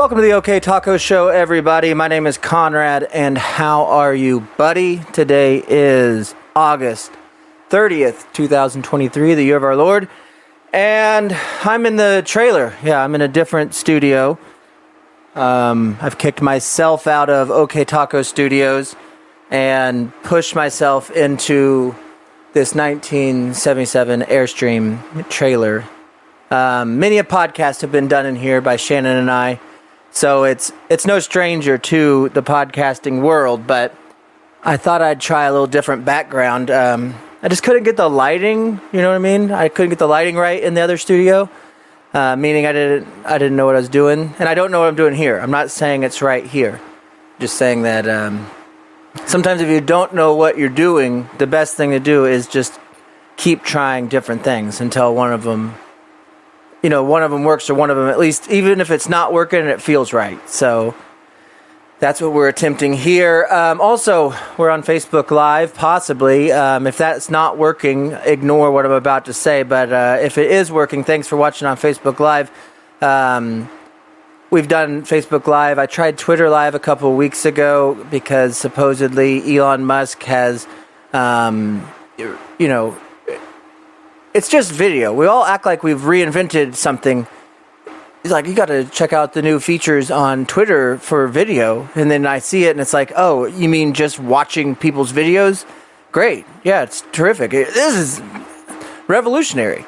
Welcome to the OK Taco Show, everybody. My name is Conrad, and how are you, buddy? Today is August 30th, 2023, the year of our Lord, and I'm in the trailer. Yeah, I'm in a different studio. I've kicked myself out of OK Taco Studios and pushed myself into this 1977 Airstream trailer. Many a podcast have been done in here by Shannon and I. So it's no stranger to the podcasting world, but I thought I'd try a little different background. I just couldn't get the lighting, you know what I mean? I couldn't get the lighting right in the other studio, meaning I didn't know what I was doing, and I don't know what I'm doing here. I'm not saying it's right here. Just saying that sometimes if you don't know what you're doing, the best thing to do is just keep trying different things until one of them works, or one of them, at least, even if it's not working, it feels right. So that's what we're attempting here. Also, we're on Facebook Live, possibly. If that's not working, ignore what I'm about to say. But if it is working, thanks for watching on Facebook Live. We've done Facebook Live. I tried Twitter Live a couple of weeks ago because supposedly Elon Musk has, it's just video. We all act like we've reinvented something. He's like, you got to check out the new features on Twitter for video. And then I see it and it's like, oh, you mean just watching people's videos? Great. Yeah, it's terrific. This is revolutionary.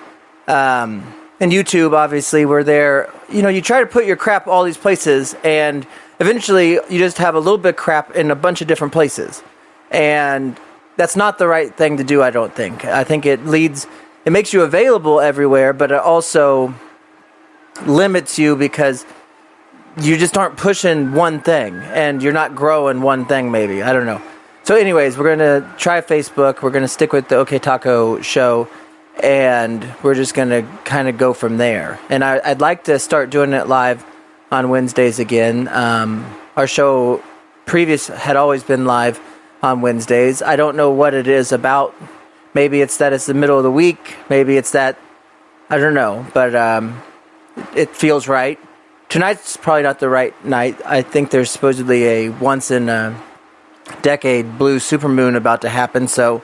And YouTube, obviously, we're there. You try to put your crap all these places, and eventually you just have a little bit of crap in a bunch of different places. And that's not the right thing to do, I don't think. I think it makes you available everywhere, but it also limits you because you just aren't pushing one thing and you're not growing one thing, maybe. I don't know. So anyways, we're going to try Facebook. We're going to stick with the OK Taco Show, and we're just going to kind of go from there. And I'd like to start doing it live on Wednesdays again. Our show previous had always been live on Wednesdays. I don't know what it is about. Maybe it's that it's the middle of the week. Maybe it's that, I don't know. But it feels right. Tonight's probably not the right night. I think there's supposedly a once-in-a-decade blue supermoon about to happen. So,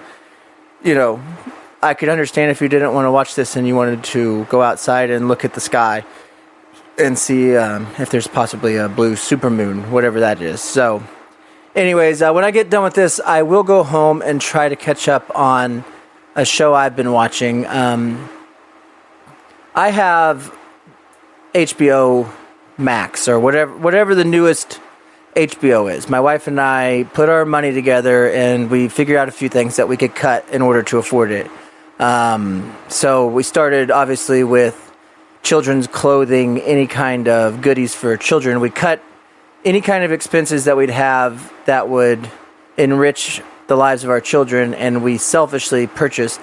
I could understand if you didn't want to watch this and you wanted to go outside and look at the sky and see if there's possibly a blue supermoon, whatever that is. So, anyways, when I get done with this, I will go home and try to catch up on a show I've been watching. I have HBO Max, or whatever the newest HBO is. My wife and I put our money together and we figured out a few things that we could cut in order to afford it. So we started obviously with children's clothing, any kind of goodies for children. We cut any kind of expenses that we'd have that would enrich the lives of our children, and we selfishly purchased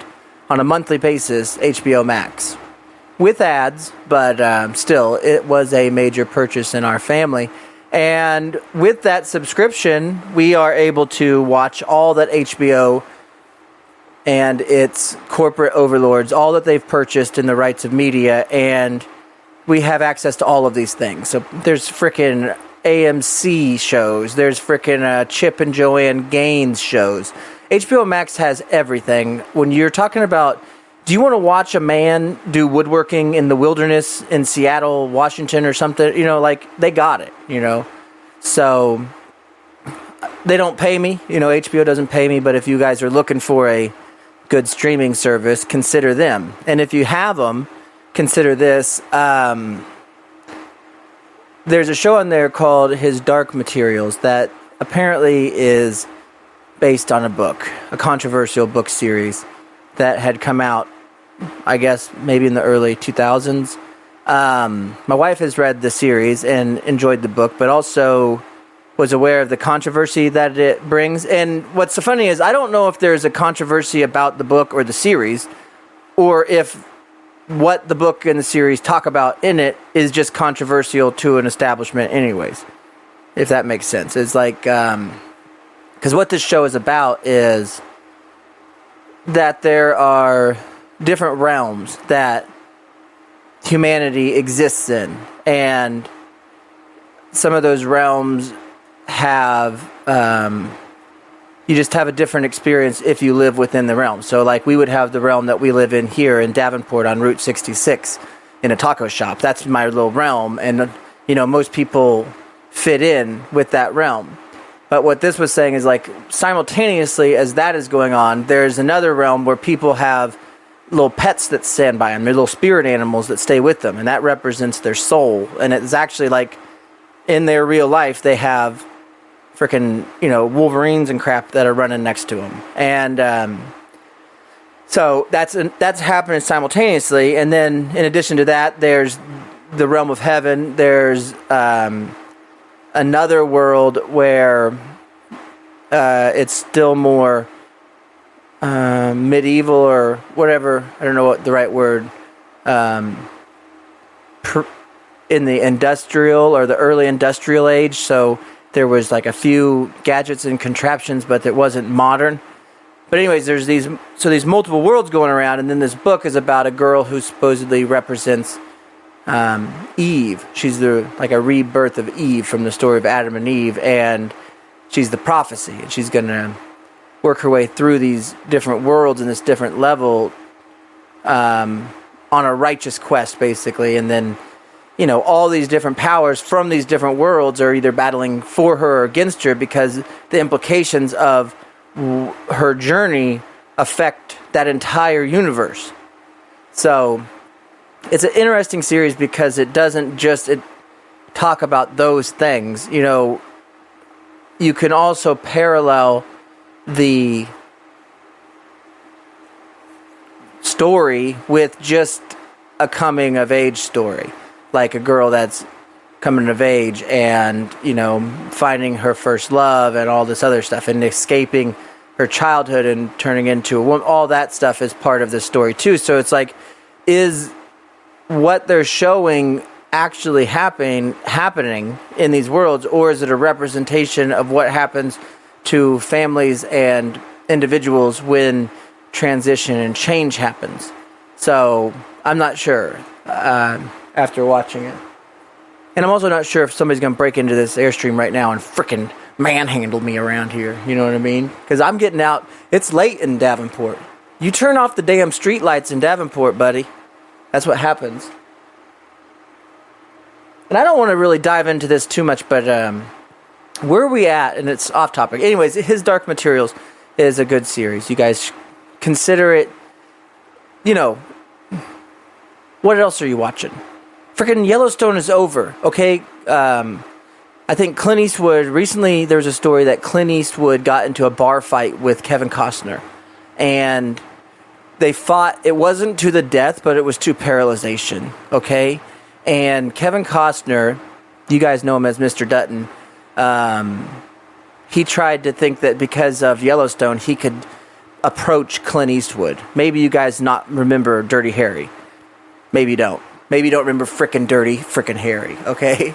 on a monthly basis HBO Max with ads, but still, it was a major purchase in our family. And with that subscription, we are able to watch all that HBO and its corporate overlords, all that they've purchased in the rights of media, and we have access to all of these things. So there's frickin' AMC shows, there's frickin' Chip and Joanne Gaines shows. HBO Max has everything. When you're talking about, do you want to watch a man do woodworking in the wilderness in Seattle, Washington or something, they got it, So they don't pay me, HBO doesn't pay me, but if you guys are looking for a good streaming service, consider them. And if you have them, consider this. There's a show on there called His Dark Materials that apparently is based on a book, a controversial book series that had come out, I guess, maybe in the early 2000s. My wife has read the series and enjoyed the book, but also was aware of the controversy that it brings. And what's so funny is I don't know if there's a controversy about the book or the series, or if what the book and the series talk about in it is just controversial to an establishment anyways, if that makes sense. It's like, because what this show is about is that there are different realms that humanity exists in, and some of those realms have, you just have a different experience if you live within the realm. So like we would have the realm that we live in here in Davenport on Route 66 in a taco shop. That's my little realm. And, most people fit in with that realm. But what this was saying is like simultaneously as that is going on, there's another realm where people have little pets that stand by them. They're little spirit animals that stay with them. And that represents their soul. And it's actually like in their real life, they have freaking, Wolverines and crap that are running next to them. And so that's happening simultaneously. And then in addition to that, there's the realm of heaven. There's another world where it's still more medieval or whatever. I don't know what the right word. In the industrial or the early industrial age. So there was like a few gadgets and contraptions, but it wasn't modern. But anyways, there's these multiple worlds going around, and then this book is about a girl who supposedly represents Eve. She's like a rebirth of Eve from the story of Adam and Eve, and she's the prophecy, and she's going to work her way through these different worlds in this different level on a righteous quest, basically, and then all these different powers from these different worlds are either battling for her or against her because the implications of her journey affect that entire universe. So it's an interesting series because it doesn't just talk about those things. You can also parallel the story with just a coming of age story. Like a girl that's coming of age and, finding her first love and all this other stuff and escaping her childhood and turning into a woman. All that stuff is part of the story too. So it's like, is what they're showing actually happening in these worlds, or is it a representation of what happens to families and individuals when transition and change happens? So I'm not sure. After watching it. And I'm also not sure if somebody's going to break into this Airstream right now and frickin' manhandle me around here. You know what I mean? Because I'm getting out. It's late in Davenport. You turn off the damn street lights in Davenport, buddy. That's what happens. And I don't want to really dive into this too much, but where are we at? And it's off topic. Anyways, His Dark Materials is a good series. You guys consider it, what else are you watching? Freaking Yellowstone is over, okay? I think Clint Eastwood, recently there was a story that Clint Eastwood got into a bar fight with Kevin Costner. And they fought, it wasn't to the death, but it was to paralyzation, okay? And Kevin Costner, you guys know him as Mr. Dutton, he tried to think that because of Yellowstone, he could approach Clint Eastwood. Maybe you guys not remember Dirty Harry. Maybe you don't. Maybe you don't remember frickin' Dirty frickin' Harry, okay?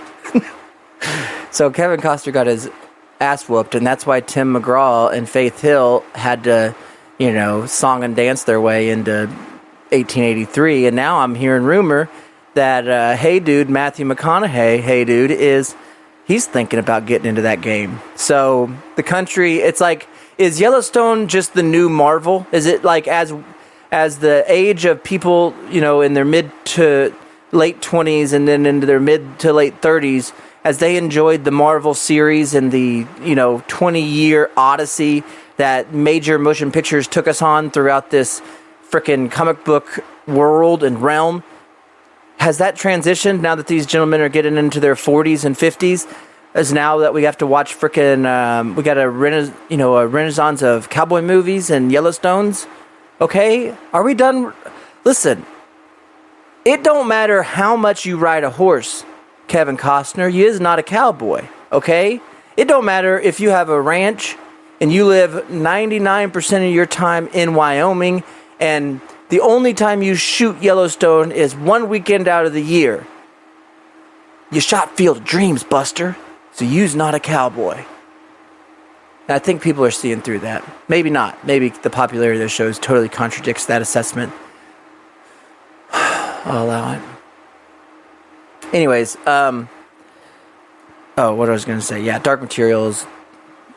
So Kevin Costner got his ass whooped, and that's why Tim McGraw and Faith Hill had to, song and dance their way into 1883. And now I'm hearing rumor that, hey dude, Matthew McConaughey, hey dude, he's thinking about getting into that game. So the country, it's like, is Yellowstone just the new Marvel? Is it like as the age of people, in their mid to late 20s and then into their mid to late 30s, as they enjoyed the Marvel series and the, 20-year odyssey that major motion pictures took us on throughout this frickin' comic book world and realm, has that transitioned now that these gentlemen are getting into their 40s and 50s? As now that we have to watch frickin', we got a renaissance of cowboy movies and Yellowstones? Okay, are we done? Listen, it don't matter how much you ride a horse, Kevin Costner. You is not a cowboy, okay? It don't matter if you have a ranch and you live 99% of your time in Wyoming and the only time you shoot Yellowstone is one weekend out of the year. You shot Field of Dreams, Buster, so you's not a cowboy. And I think people are seeing through that. Maybe not. Maybe the popularity of those shows totally contradicts that assessment. I'll allow it. Anyways, oh Oh, what I was going to say. Yeah, Dark Materials.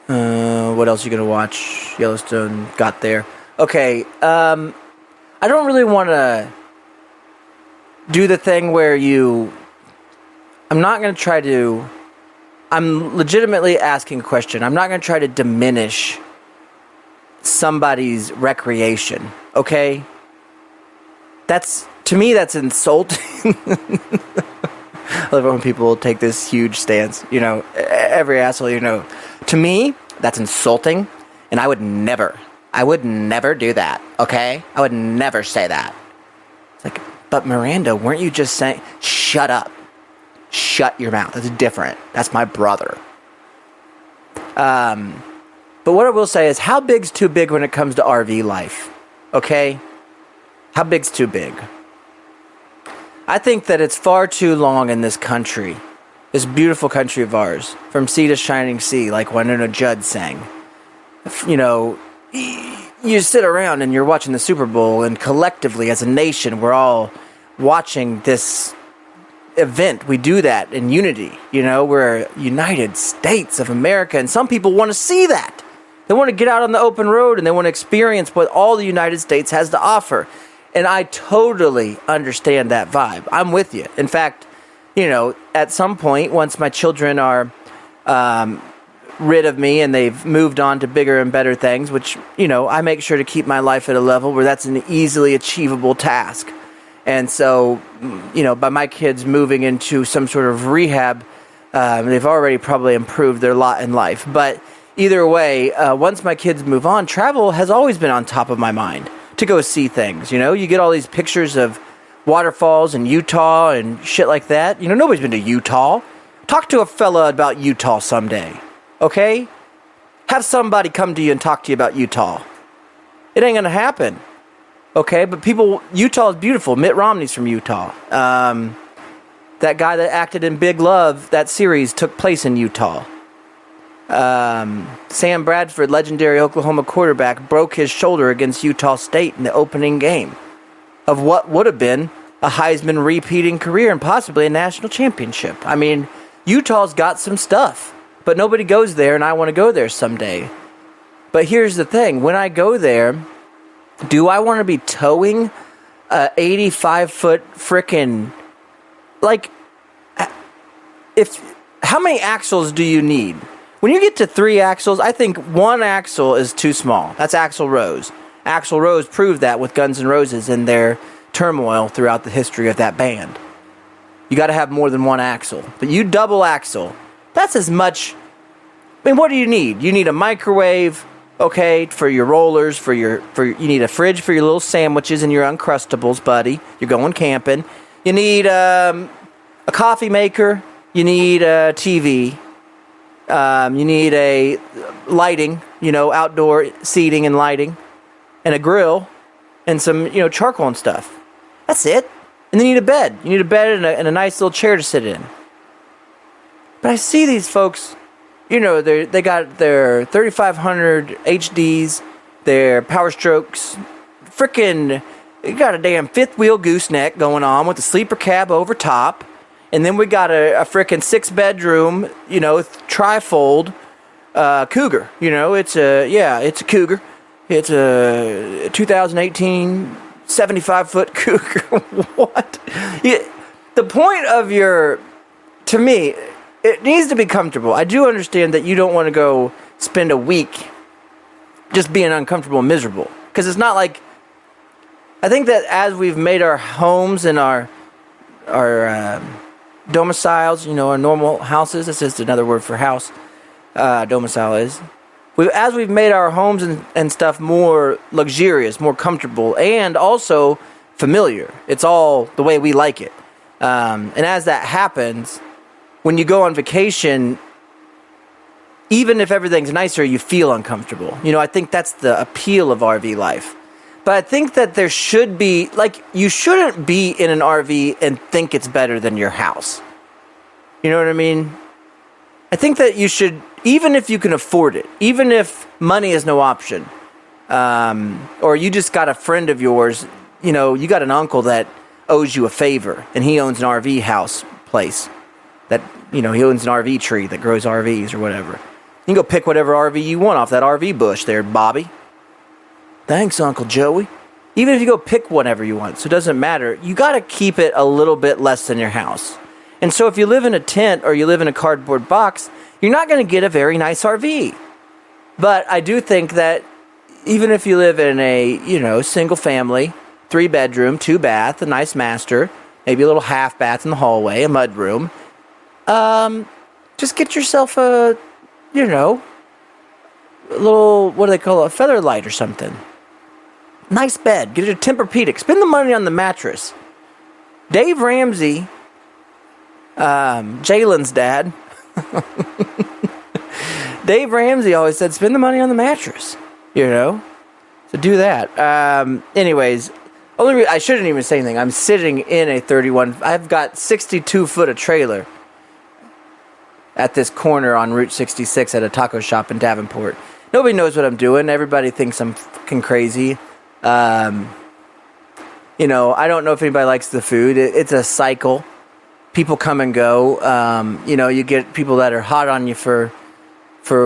What else are you going to watch? Yellowstone got there. Okay, I don't really want to do the thing where I'm not going to try to... I'm legitimately asking a question. I'm not going to try to diminish somebody's recreation, okay? To me, that's insulting. I love it when people take this huge stance. Every asshole, To me, that's insulting, and I would never do that, okay? I would never say that. It's like, but Miranda, weren't you just saying... Shut up. Shut your mouth. That's different. That's my brother. But what I will say is, how big's too big when it comes to RV life? Okay? How big's too big? I think that it's far too long in this country, this beautiful country of ours, from sea to shining sea, like Winona Judd sang. You sit around and you're watching the Super Bowl, and collectively, as a nation, we're all watching this event. We do that in unity. We're United States of America, and some people want to see that. They want to get out on the open road, and they want to experience what all the United States has to offer. And I totally understand that vibe. I'm with you. In fact, at some point, once my children are rid of me and they've moved on to bigger and better things, which, I make sure to keep my life at a level where that's an easily achievable task. And so, by my kids moving into some sort of rehab, they've already probably improved their lot in life. But either way, once my kids move on, travel has always been on top of my mind to go see things. You get all these pictures of waterfalls in Utah and shit like that. Nobody's been to Utah. Talk to a fella about Utah someday, okay? Have somebody come to you and talk to you about Utah. It ain't gonna happen. Okay, but Utah is beautiful. Mitt Romney's from Utah. That guy that acted in Big Love, that series took place in Utah. Sam Bradford, legendary Oklahoma quarterback, broke his shoulder against Utah State in the opening game of what would have been a Heisman repeating career and possibly a national championship. I mean, Utah's got some stuff, but nobody goes there, and I want to go there someday. But here's the thing. When I go there... do I want to be towing a 85-foot frickin'... how many axles do you need? When you get to 3 axles, I think 1 axle is too small. That's Axl Rose. Axl Rose proved that with Guns N' Roses in their turmoil throughout the history of that band. You got to have more than 1 axle. But you double axle, that's as much... what do you need? You need a microwave... okay, for your rollers, you need a fridge for your little sandwiches and your Uncrustables, buddy. You're going camping. You need a coffee maker. You need a TV. You need a lighting, outdoor seating and lighting, and a grill, and some, charcoal and stuff. That's it. And then you need a bed. You need a bed and a nice little chair to sit in. But I see these folks... they got their 3500 HDs, their Power Strokes, frickin', you got a damn 5th wheel gooseneck going on with a sleeper cab over top, and then we got a frickin' 6-bedroom, trifold Cougar. It's a Cougar. It's a 2018 75-foot Cougar. What? The point of to me... it needs to be comfortable. I do understand that you don't want to go spend a week just being uncomfortable and miserable. Because it's not like... I think that as we've made our homes and our domiciles, our normal houses, that's just another word for house, domicile is. As we've made our homes and stuff more luxurious, more comfortable, and also familiar. It's all the way we like it. And as that happens... when you go on vacation, even if everything's nicer, you feel uncomfortable. I think that's the appeal of RV life. But I think that there should be, you shouldn't be in an RV and think it's better than your house. You know what I mean? I think that you should, even if you can afford it, even if money is no option, or you just got a friend of yours, you got an uncle that owes you a favor, and he owns an RV house place. that, he owns an RV tree that grows RVs or whatever. You can go pick whatever RV you want off that RV bush there, Bobby. Thanks, Uncle Joey. Even if you go pick whatever you want, so it doesn't matter. You got to keep it a little bit less than your house. And so if you live in a tent or you live in a cardboard box, you're not going to get a very nice RV. But I do think that even if you live in a, single family, 3-bedroom, 2-bath, a nice master, maybe a little half bath in the hallway, a mud room, just get yourself a little, what do they call it, a feather light or something. Nice bed. Get a Tempur-Pedic. Spend the money on the mattress. Dave Ramsey, Jalen's dad, Dave Ramsey always said, spend the money on the mattress, So do that. Anyways, I shouldn't even say anything. I'm sitting in a 31. I've got 62 foot of trailer at this corner on Route 66 at a taco shop in Davenport. Nobody knows what I'm doing. Everybody thinks I'm fucking crazy. I don't know if anybody likes the food. It's a cycle. People come and go. You get people that are hot on you for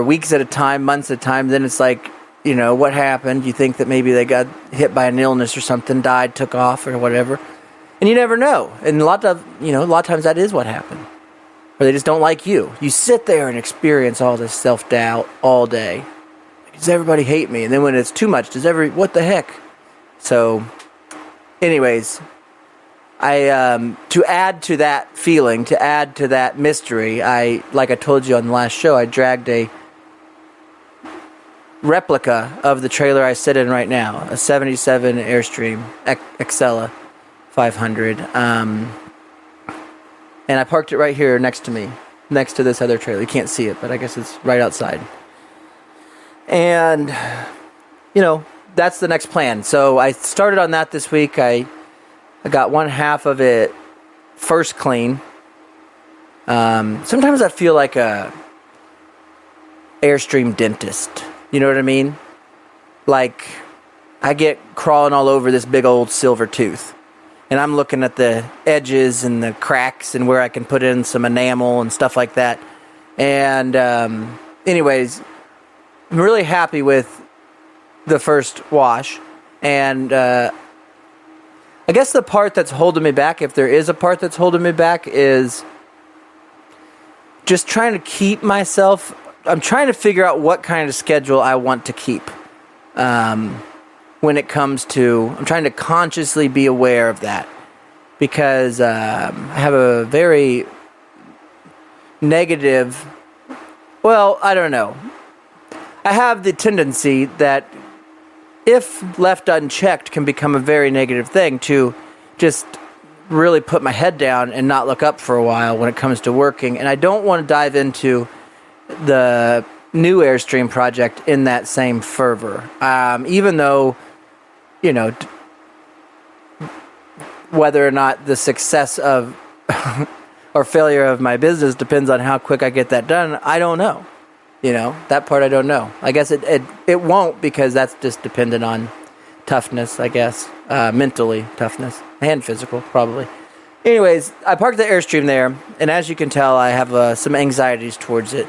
weeks at a time, months at a time. Then it's like, what happened? You think that maybe they got hit by an illness or something, died, took off, or whatever. And you never know. And a lot of times that is what happened. Or they just don't like you. You sit there and experience all this self-doubt all day. Does everybody hate me? And then when it's too much, what the heck? So, anyways, to add to that feeling, to add to that mystery, like I told you on the last show, I dragged a replica of the trailer I sit in right now, a 77 Airstream Excella 500, and I parked it right here next to me, next to this other trailer. You can't see it, but I guess it's right outside. And, that's the next plan. So I started on that this week. I got one half of it first clean. Sometimes I feel like a Airstream dentist. You know what I mean? Like, I get crawling all over this big old silver tooth. And I'm looking at the edges and the cracks and where I can put in some enamel and stuff like that. And anyways, I'm really happy with the first wash. And I guess the part that's holding me back, if there is a part that's holding me back, is just trying to keep myself... I'm trying to figure out what kind of schedule I want to keep when it comes to... I'm trying to consciously be aware of that. Because I have a very negative... Well, I don't know. I have the tendency that, if left unchecked, can become a very negative thing, to just really put my head down and not look up for a while when it comes to working. And I don't want to dive into the new Airstream project in that same fervor. Even though, whether or not the success of or failure of my business depends on how quick I get that done, I don't know. That part I don't know. I guess it won't, because that's just dependent on toughness, I guess. Mentally toughness. And physical, probably. Anyways, I parked the Airstream there, and as you can tell, I have some anxieties towards it.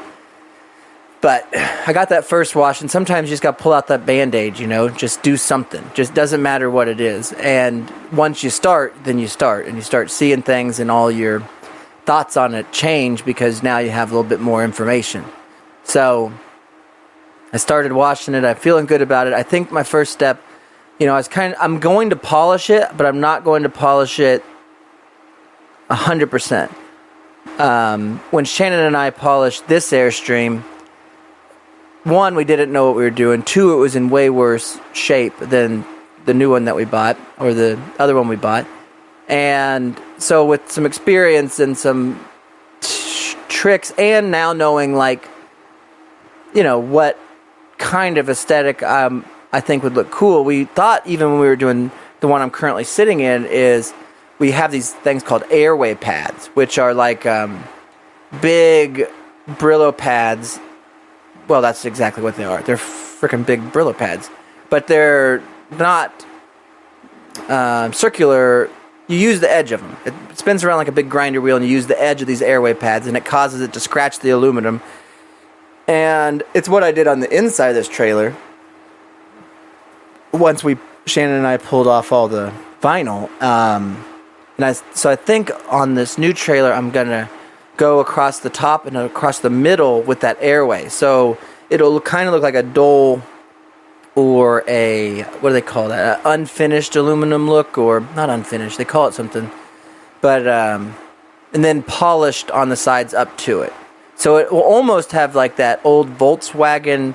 But I got that first wash, and sometimes you just got to pull out that Band-Aid, just do something. Just doesn't matter what it is. And once you start, then you start. And you start seeing things, and all your thoughts on it change, because now you have a little bit more information. So I started washing it. I'm feeling good about it. I think my first step, I'm going to polish it, but I'm not going to polish it 100%. When Shannon and I polished this Airstream, one, we didn't know what we were doing. Two, it was in way worse shape than the new one that we bought, or the other one we bought. And so with some experience and some tricks, and now knowing, what kind of aesthetic I think would look cool, we thought, even when we were doing the one I'm currently sitting in, is we have these things called airway pads, which are like big Brillo pads. Well, that's exactly what they are. They're freaking big Brillo pads. But they're not circular, you use the edge of them. It spins around like a big grinder wheel, and you use the edge of these airway pads, and it causes it to scratch the aluminum. And it's what I did on the inside of this trailer. Once Shannon and I pulled off all the vinyl, so I think on this new trailer, I'm gonna go across the top and across the middle with that airway. So it'll kind of look like a dull, or a, what do they call that? An unfinished aluminum look, or not unfinished, they call it something. But, and then polished on the sides up to it. So it will almost have like that old Volkswagen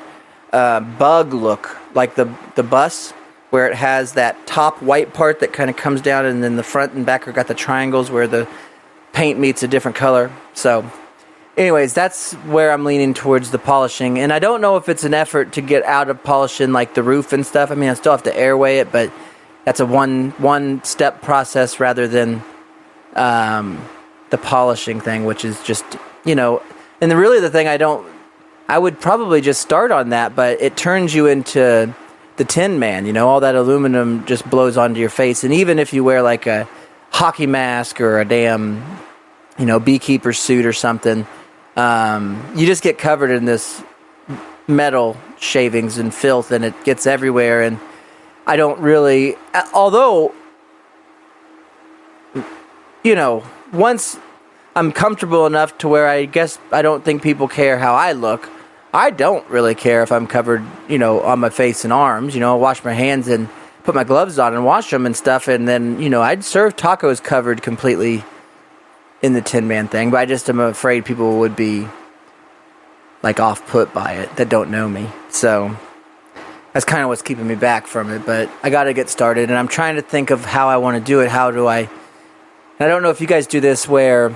Bug look, like the bus, where it has that top white part that kind of comes down, and then the front and back are got the triangles where the paint meets a different color. So anyways, that's where I'm leaning towards the polishing. And I don't know if it's an effort to get out of polishing like the roof and stuff. I mean, I still have to airway it, but that's a one step process rather than the polishing thing, which is just, and really the thing I would probably just start on that, but it turns you into the Tin Man, all that aluminum just blows onto your face. And even if you wear like a hockey mask or a damn, beekeeper suit or something, you just get covered in this metal shavings and filth, and it gets everywhere. And I don't really, although, once I'm comfortable enough to where I guess I don't think people care how I look, I don't really care if I'm covered, on my face and arms. I'll wash my hands and put my gloves on and wash them and stuff. And then, I'd serve tacos covered completely in the Tin Man thing. But I just am afraid people would be, like, off-put by it that don't know me. So that's kind of what's keeping me back from it. But I got to get started. And I'm trying to think of how I want to do it. How do I... I don't know if you guys do this where,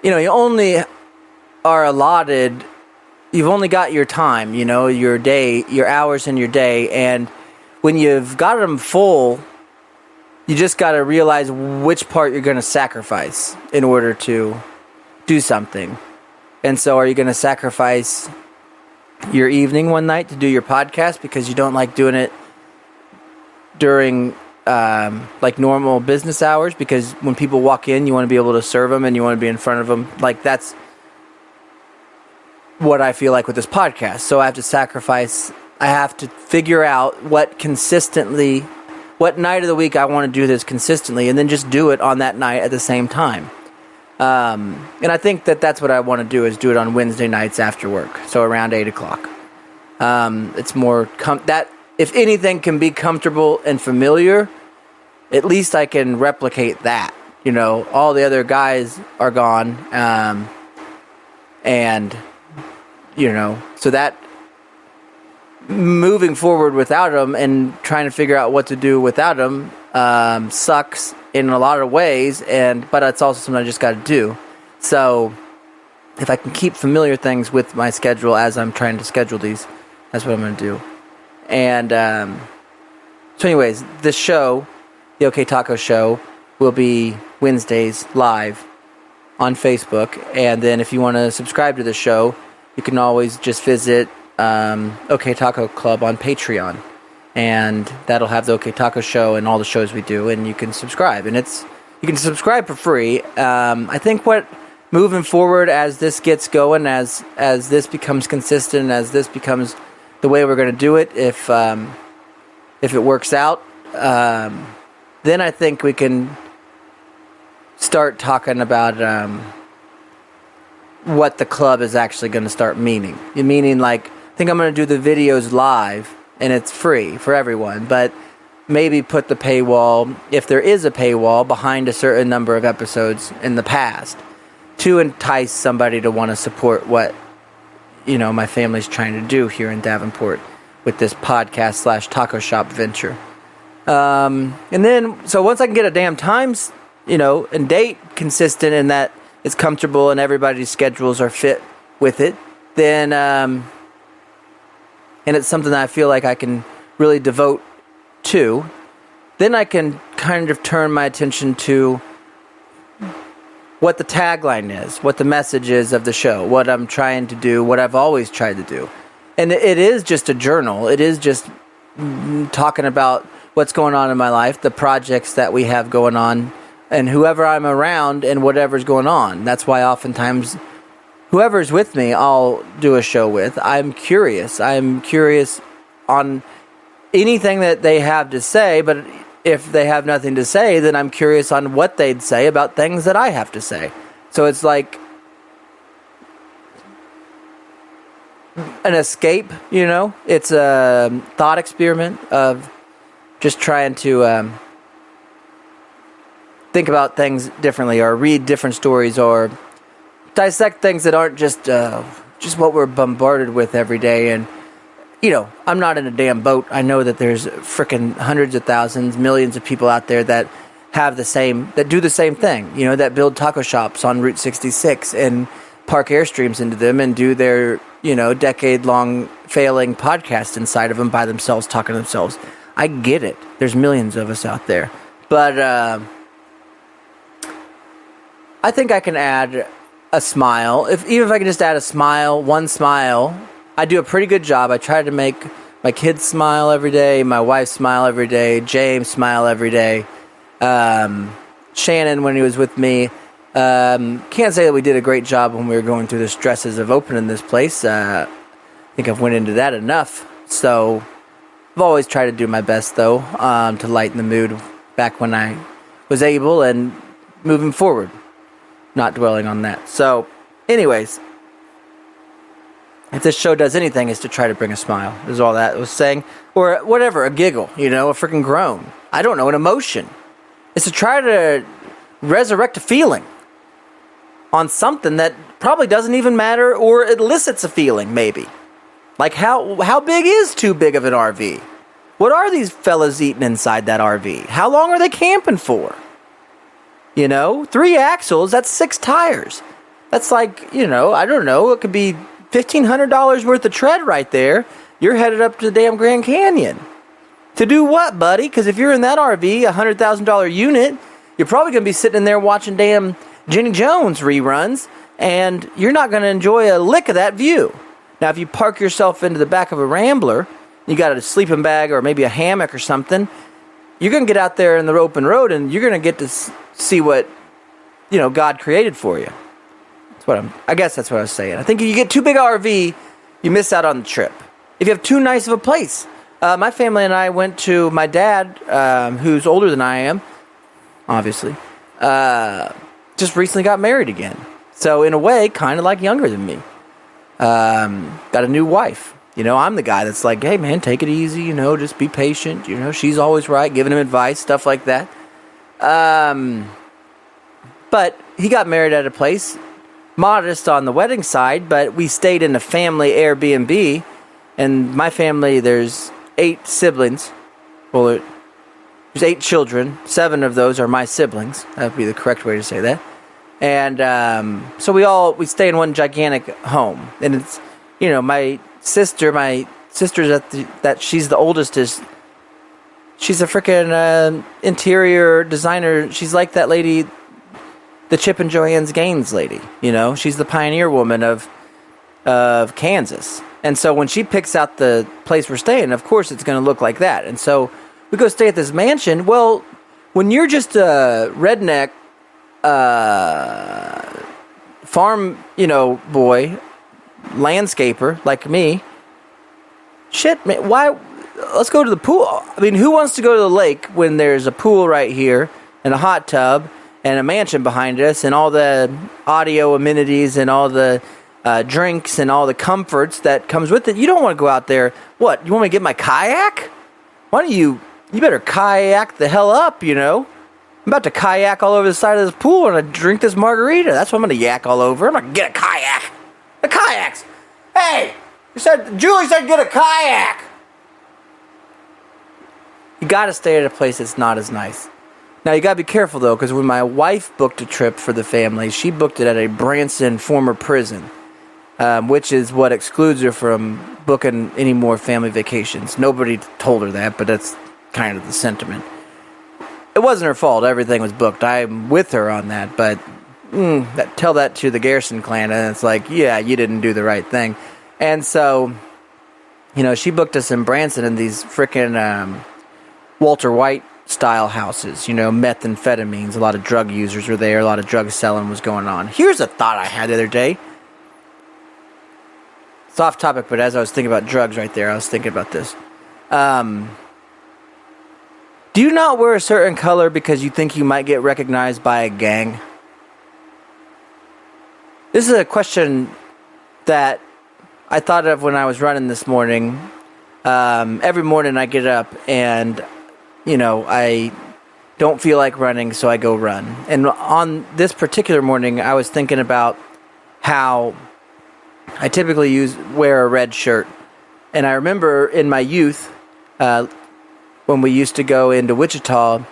you only are allotted, you've only got your time, your day, your hours in your day, and when you've got them full, you just got to realize which part you're going to sacrifice in order to do something. And so are you going to sacrifice your evening one night to do your podcast because you don't like doing it during like normal business hours, because when people walk in, you want to be able to serve them and you want to be in front of them? Like, that's what I feel like with this podcast. So I have to figure out what night of the week I want to do this consistently, and then just do it on that night at the same time. And I think that's what I want to do, is do it on Wednesday nights after work. So around 8 o'clock. It's more, that, if anything can be comfortable and familiar, at least I can replicate that. All the other guys are gone. And so that moving forward without them and trying to figure out what to do without them sucks in a lot of ways, but it's also something I just got to do. So if I can keep familiar things with my schedule as I'm trying to schedule these, that's what I'm going to do. And so anyways, this show, the OK Taco Show, will be Wednesdays live on Facebook. And then if you want to subscribe to the show, you can always just visit OK Taco Club on Patreon, and that'll have the OK Taco Show and all the shows we do, and you can subscribe, and you can subscribe for free. I think moving forward, as this gets going, as this becomes consistent, as this becomes the way we're going to do it, if it works out, then I think we can start talking about what the club is actually going to start meaning. Meaning, like, I think I'm going to do the videos live, and it's free for everyone, but maybe put the paywall, if there is a paywall, behind a certain number of episodes in the past to entice somebody to want to support what, my family's trying to do here in Davenport with this podcast / taco shop venture. And then, so once I can get a damn times, and date consistent, and that it's comfortable and everybody's schedules are fit with it, then, and it's something that I feel like I can really devote to, then I can kind of turn my attention to what the tagline is, what the message is of the show, what I'm trying to do, what I've always tried to do. And it is just a journal. It is just talking about what's going on in my life, the projects that we have going on, and whoever I'm around and whatever's going on. That's why oftentimes whoever's with me, I'll do a show with. I'm curious. I'm curious on anything that they have to say, but if they have nothing to say, then I'm curious on what they'd say about things that I have to say. So it's like an escape, you know? It's a thought experiment of just trying to think about things differently, or read different stories, or dissect things that aren't just what we're bombarded with every day. And, you know, I'm not in a damn boat. I know that there's freaking hundreds of thousands, millions of people out there that do the same thing, you know, that build taco shops on Route 66 and park Airstreams into them and do their, you know, decade-long failing podcast inside of them by themselves, talking to themselves. I get it. There's millions of us out there. But I think I can add a smile. Even if I can just add a smile, one smile, I do a pretty good job. I try to make my kids smile every day, my wife smile every day, James smile every day. Shannon, when he was with me, can't say that we did a great job when we were going through the stresses of opening this place. I think I've went into that enough. So I've always tried to do my best, though, to lighten the mood back when I was able and moving forward. Not dwelling on that. So, anyways, if this show does anything, is to try to bring a smile. Is all that I was saying. Or whatever, a giggle, you know, a freaking groan. I don't know, an emotion. It's to try to resurrect a feeling on something that probably doesn't even matter, or elicits a feeling, maybe. Like, how big is too big of an RV? What are these fellas eating inside that RV? How long are they camping for? You know, 3 axles, that's 6 tires. That's like, you know, I don't know, it could be $1,500 worth of tread right there. You're headed up to the damn Grand Canyon. To do what, buddy? Because if you're in that RV, $100,000 unit, you're probably going to be sitting in there watching damn Jenny Jones reruns, and you're not going to enjoy a lick of that view. Now, if you park yourself into the back of a Rambler, you got a sleeping bag or maybe a hammock or something, you're going to get out there in the open road, and you're going to get to see what, you know, God created for you. I guess that's what I was saying. I think if you get too big an RV, you miss out on the trip. If you have too nice of a place. My family and I went to my dad, who's older than I am, obviously, just recently got married again. So in a way, kind of like younger than me. Got a new wife. You know, I'm the guy that's like, hey man, take it easy, you know, just be patient. You know, she's always right, giving him advice, stuff like that. But he got married at a place, modest on the wedding side, but we stayed in a family Airbnb. And my family, there's 8 siblings. Well, there's 8 children. 7 of those are my siblings. That would be the correct way to say that. And so we stay in one gigantic home. And it's, you know, my sister's that she's the oldest she's a freaking interior designer. She's like that lady, the Chip and Joanne's Gaines lady. You know, she's the pioneer woman of Kansas. And so when she picks out the place we're staying, of course it's going to look like that. And so we go stay at this mansion. Well, when you're just a redneck farm, you know, boy, landscaper like me, shit, man, why? Let's go to the pool. I mean, who wants to go to the lake when there's a pool right here and a hot tub and a mansion behind us and all the audio amenities and all the drinks and all the comforts that comes with it? You don't want to go out there. What, you want me to get my kayak? Why don't you better kayak the hell up, you know? I'm about to kayak all over the side of this pool and I drink this margarita. That's what I'm going to yak all over. I'm going to get a kayak. The kayaks. Hey, Julie said get a kayak. You got to stay at a place that's not as nice. Now, you got to be careful, though, because when my wife booked a trip for the family, she booked it at a Branson former prison, which is what excludes her from booking any more family vacations. Nobody told her that, but that's kind of the sentiment. It wasn't her fault. Everything was booked. I'm with her on that, but tell that to the Garrison clan, and it's like, yeah, you didn't do the right thing. And so, you know, she booked us in Branson in these freaking Walter White style houses, methamphetamines. A lot of drug users were there. A lot of drug selling was going on. Here's a thought I had the other day. It's off topic, but as I was thinking about drugs right there, I was thinking about this. Do you not wear a certain color because you think you might get recognized by a gang? This is a question that I thought of when I was running this morning. Every morning I get up and, I don't feel like running, so I go run. And on this particular morning, I was thinking about how I typically wear a red shirt. And I remember in my youth, when we used to go into Wichita,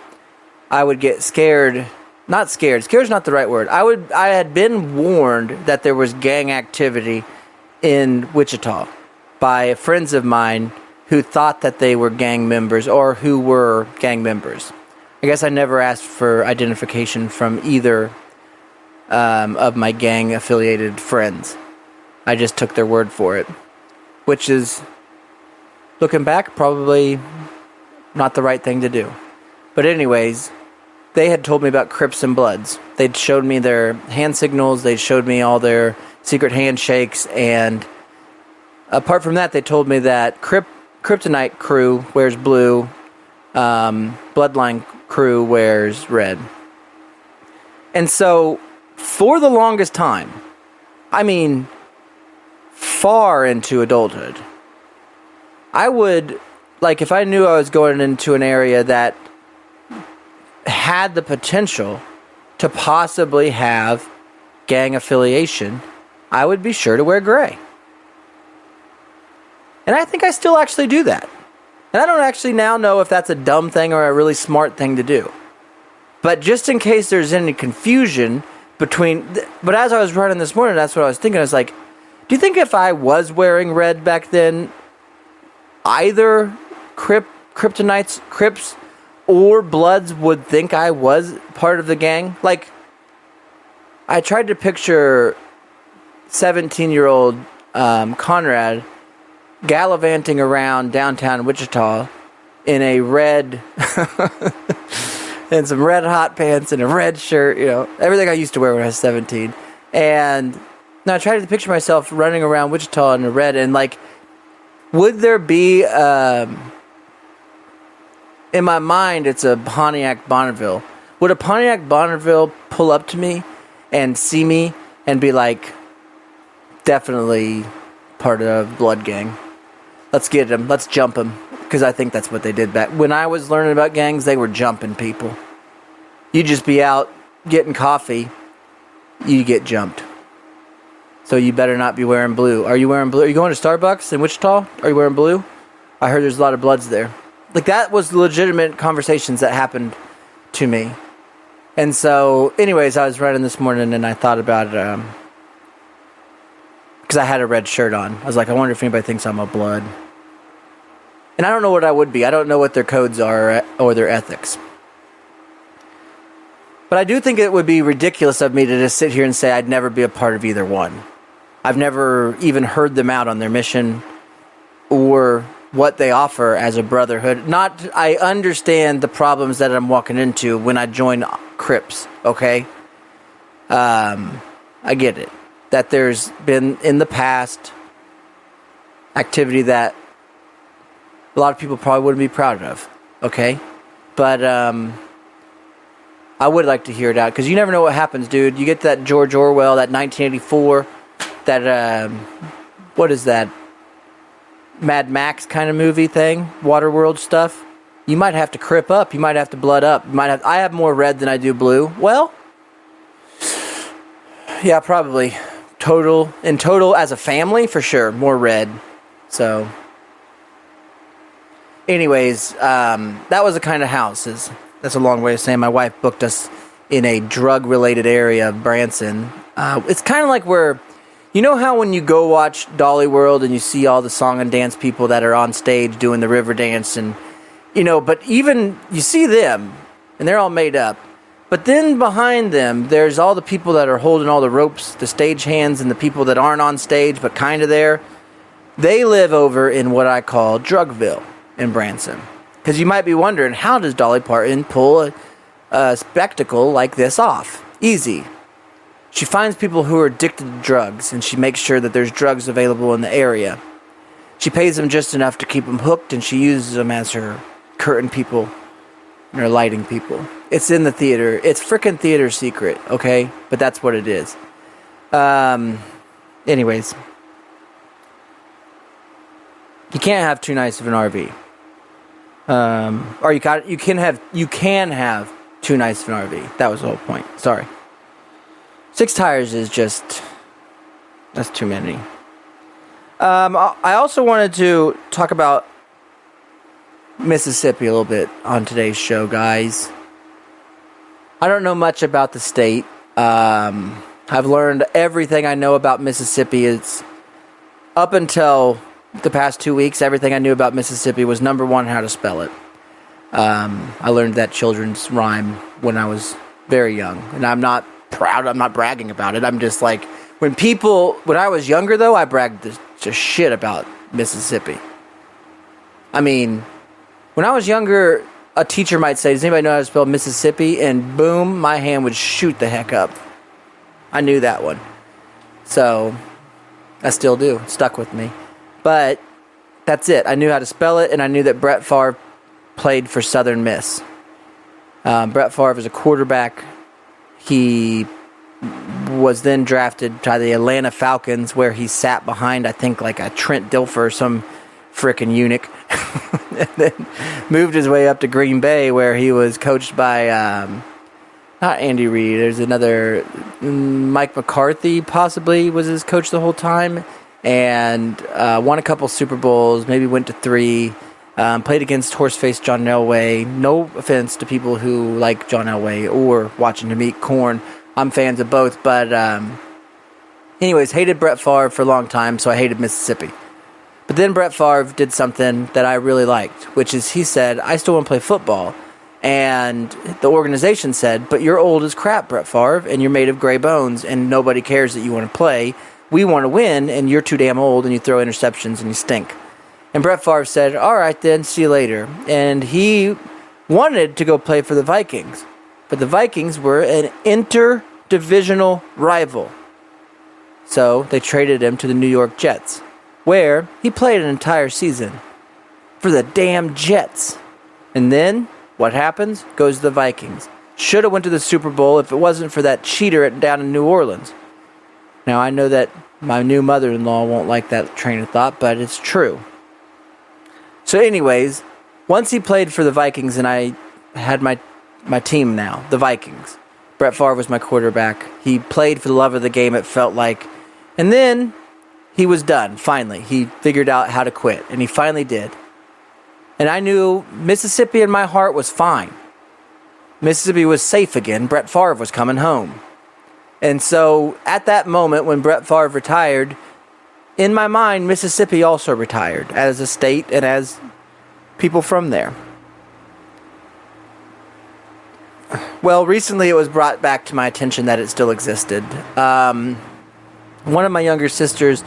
I would get scared. Not scared. Scared is not the right word. I had been warned that there was gang activity in Wichita by friends of mine who thought that they were gang members or who were gang members. I guess I never asked for identification from either of my gang-affiliated friends. I just took their word for it, which is, looking back, probably not the right thing to do. But anyways, they had told me about Crips and Bloods. They'd showed me their hand signals. They showed me all their secret handshakes. And apart from that, they told me that Kryptonite crew wears blue. Bloodline crew wears red. And so, for the longest time, I mean, far into adulthood, I would, if I knew I was going into an area that had the potential to possibly have gang affiliation, I would be sure to wear gray. And I think I still actually do that. And I don't actually now know if that's a dumb thing or a really smart thing to do. But just in case there's any confusion but as I was running this morning, that's what I was thinking. I was like, do you think if I was wearing red back then, either Kryptonites, Crips, or Bloods would think I was part of the gang? I tried to picture 17-year-old Conrad gallivanting around downtown Wichita in a red and some red hot pants and a red shirt, everything I used to wear when I was 17. And now I tried to picture myself running around Wichita in a red, and would there be in my mind, it's a Pontiac Bonneville. Would a Pontiac Bonneville pull up to me and see me and be like, definitely part of Blood Gang? Let's get him. Let's jump him. Because I think that's what they did back. When I was learning about gangs, they were jumping people. You'd just be out getting coffee. You get jumped. So you better not be wearing blue. Are you wearing blue? Are you going to Starbucks in Wichita? Are you wearing blue? I heard there's a lot of Bloods there. That was legitimate conversations that happened to me. And so, anyways, I was running this morning and I thought about it because I had a red shirt on. I was like, I wonder if anybody thinks I'm a Blood. And I don't know what I would be. I don't know what their codes are or their ethics. But I do think it would be ridiculous of me to just sit here and say I'd never be a part of either one. I've never even heard them out on their mission or what they offer as a brotherhood. I understand the problems that I'm walking into when I join Crips, okay? I get it. That there's been, in the past, activity that a lot of people probably wouldn't be proud of, okay? But I would like to hear it out, because you never know what happens, dude. You get that George Orwell, that 1984, that, what is that? Mad Max kind of movie thing, Waterworld stuff. You might have to crip up. You might have to blood up. I have more red than I do blue. Well, yeah, probably. In total, as a family, for sure, more red. So, anyways, that was the kind of house. That's a long way of saying my wife booked us in a drug-related area of Branson. It's kind of like where, you know how when you go watch Dolly World and you see all the song and dance people that are on stage doing the river dance, and but even you see them and they're all made up, but then behind them there's all the people that are holding all the ropes, the stage hands, and the people that aren't on stage but kind of there. They live over in what I call Drugville in Branson. Because you might be wondering, how does Dolly Parton pull a spectacle like this off? Easy. She finds people who are addicted to drugs, and she makes sure that there's drugs available in the area. She pays them just enough to keep them hooked, and she uses them as her curtain people and her lighting people. It's in the theater. It's frickin' theater secret, okay? But that's what it is. Anyways. You can't have too nice of an RV. Or you can have too nice of an RV. That was the whole point. Sorry. 6 tires is just... that's too many. I also wanted to talk about Mississippi a little bit on today's show, guys. I don't know much about the state. I've learned everything I know about Mississippi. It's up until the past 2 weeks, everything I knew about Mississippi was, number one, how to spell it. I learned that children's rhyme when I was very young. And I'm not proud. I'm not bragging about it. I'm just like, when I was younger, though, I bragged just shit about Mississippi. I mean, when I was younger, a teacher might say, does anybody know how to spell Mississippi? And boom, my hand would shoot the heck up. I knew that one. So, I still do. It stuck with me. But that's it. I knew how to spell it, and I knew that Brett Favre played for Southern Miss. Brett Favre is a quarterback. He was then drafted by the Atlanta Falcons, where he sat behind, I think, like a Trent Dilfer, some frickin' eunuch. And then moved his way up to Green Bay, where he was coached by, not Andy Reid, there's another, Mike McCarthy possibly was his coach the whole time, and won a couple Super Bowls, maybe went to 3, played against horse-faced John Elway. No offense to people who like John Elway or watching him eat corn. I'm fans of both, but anyways, hated Brett Favre for a long time, so I hated Mississippi. But then Brett Favre did something that I really liked, which is he said, I still want to play football. And the organization said, but you're old as crap, Brett Favre, and you're made of gray bones, and nobody cares that you want to play. We want to win, and you're too damn old, and you throw interceptions, and you stink. And Brett Favre said, all right then, see you later. And he wanted to go play for the Vikings. But the Vikings were an interdivisional rival. So they traded him to the New York Jets, where he played an entire season for the damn Jets. And then, what happens? Goes to the Vikings. Should have went to the Super Bowl if it wasn't for that cheater down in New Orleans. Now, I know that my new mother-in-law won't like that train of thought, but it's true. So anyways, once he played for the Vikings, and I had my team now, the Vikings. Brett Favre was my quarterback. He played for the love of the game, it felt like. And then he was done, finally. He figured out how to quit, and he finally did. And I knew Mississippi in my heart was fine. Mississippi was safe again. Brett Favre was coming home. And so at that moment when Brett Favre retired, in my mind, Mississippi also retired as a state and as people from there. Well, recently it was brought back to my attention that it still existed. One of my younger sisters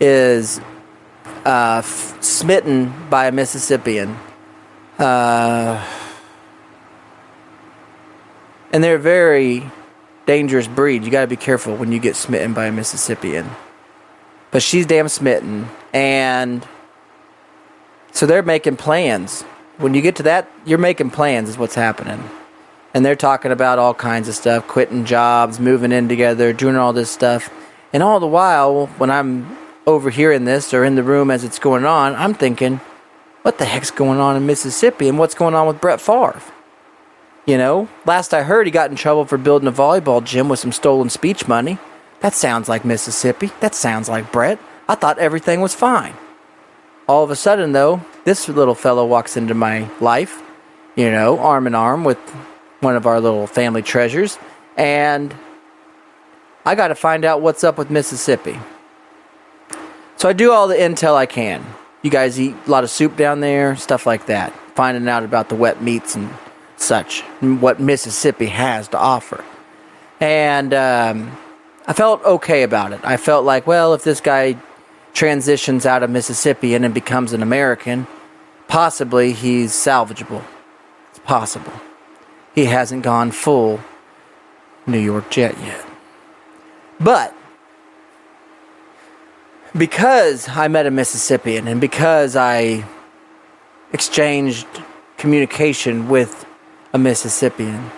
is smitten by a Mississippian. And they're a very dangerous breed. You got to be careful when you get smitten by a Mississippian. But she's damn smitten. And so they're making plans. When you get to that, you're making plans is what's happening. And they're talking about all kinds of stuff, quitting jobs, moving in together, doing all this stuff. And all the while, when I'm overhearing this or in the room as it's going on, I'm thinking, what the heck's going on in Mississippi and what's going on with Brett Favre? You know, last I heard he got in trouble for building a volleyball gym with some stolen speech money. That sounds like Mississippi. That sounds like Brett. I thought everything was fine. All of a sudden, though, this little fellow walks into my life, you know, arm in arm with one of our little family treasures, and I got to find out what's up with Mississippi. So I do all the intel I can. You guys eat a lot of soup down there, stuff like that. Finding out about the wet meats and such, and what Mississippi has to offer. And I felt okay about it. I felt like, well, if this guy transitions out of Mississippi and then becomes an American, possibly he's salvageable. It's possible. He hasn't gone full New York Jet yet. But because I met a Mississippian and because I exchanged communication with a Mississippian,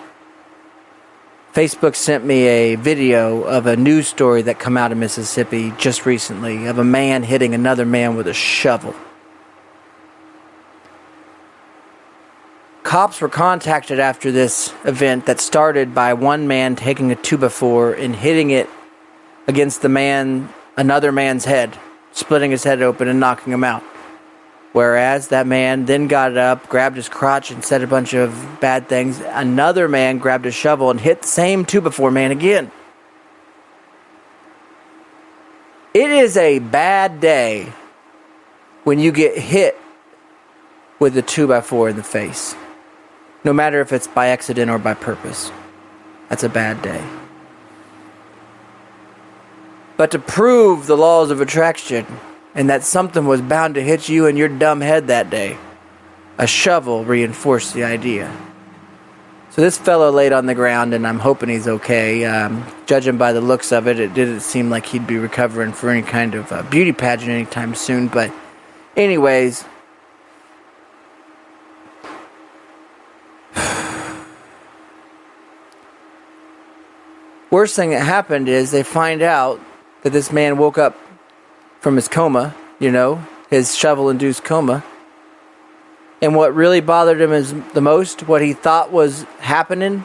Facebook sent me a video of a news story that come out of Mississippi just recently of a man hitting another man with a shovel. Cops were contacted after this event that started by one man taking a 2x4 and hitting it against another man's head, splitting his head open and knocking him out. Whereas that man then got up, grabbed his crotch and said a bunch of bad things. Another man grabbed a shovel and hit the same 2x4 man again. It is a bad day when you get hit with a 2x4 in the face. No matter if it's by accident or by purpose. That's a bad day. But to prove the laws of attraction and that something was bound to hit you in your dumb head that day, a shovel reinforced the idea. So this fellow laid on the ground, and I'm hoping he's okay. Judging by the looks of it, it didn't seem like he'd be recovering for any kind of beauty pageant anytime soon. But anyways, worst thing that happened is they find out that this man woke up from his coma, his shovel-induced coma. And what really bothered him is the most, what he thought was happening,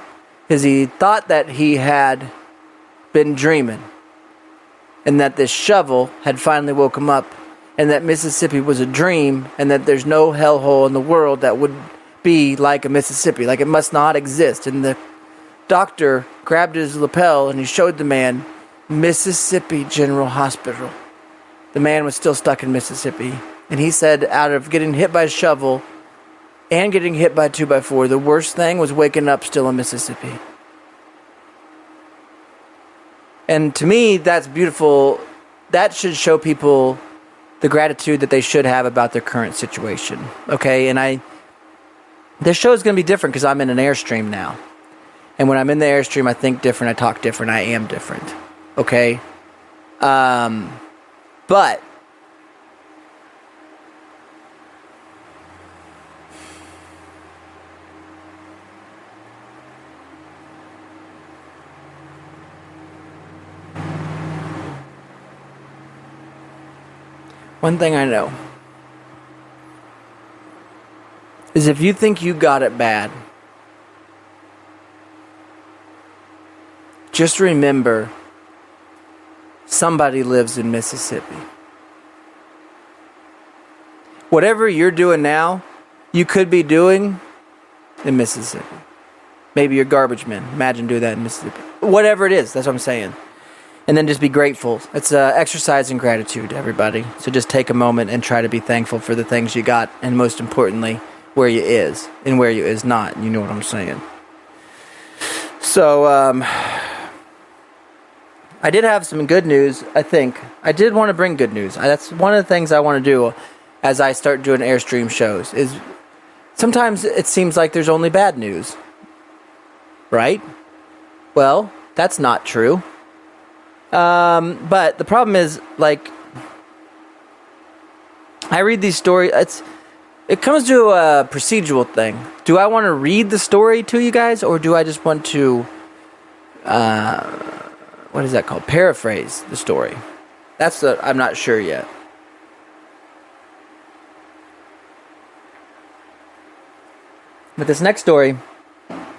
is he thought that he had been dreaming. And that this shovel had finally woke him up. And that Mississippi was a dream. And that there's no hellhole in the world that would be like a Mississippi. Like it must not exist. And the doctor grabbed his lapel and he showed the man Mississippi General Hospital. The man was still stuck in Mississippi. And he said out of getting hit by a shovel and getting hit by a 2x4, the worst thing was waking up still in Mississippi. And to me, that's beautiful. That should show people the gratitude that they should have about their current situation. Okay, and this show is going to be different because I'm in an Airstream now. And when I'm in the Airstream, I think different, I talk different, I am different. Okay? But one thing I know is if you think you got it bad, just remember somebody lives in Mississippi. Whatever you're doing now, you could be doing in Mississippi. Maybe you're garbage men. Imagine doing that in Mississippi. Whatever it is, that's what I'm saying. And then just be grateful. It's exercise in gratitude, everybody. So just take a moment and try to be thankful for the things you got. And most importantly, where you is and where you is not. You know what I'm saying. So, I did have some good news, I think. I did want to bring good news. That's one of the things I want to do as I start doing Airstream shows. Is sometimes it seems like there's only bad news. Right? Well, that's not true. But the problem is, like, I read these stories. It comes to a procedural thing. Do I want to read the story to you guys, or do I just want to, what is that called? Paraphrase the story. I'm not sure yet. But this next story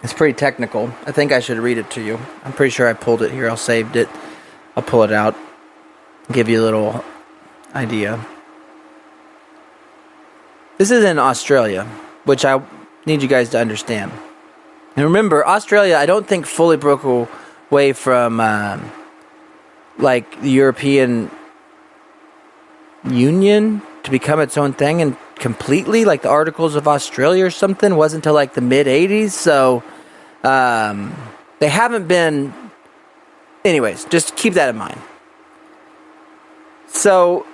is pretty technical. I think I should read it to you. I'm pretty sure I pulled it here. I saved it. I'll pull it out. Give you a little idea. This is in Australia, which I need you guys to understand. And remember, Australia, I don't think fully broke away from like the European Union to become its own thing, and completely, like the Articles of Australia or something, wasn't until like the mid-'80s. So they haven't been. Anyways, just keep that in mind. So,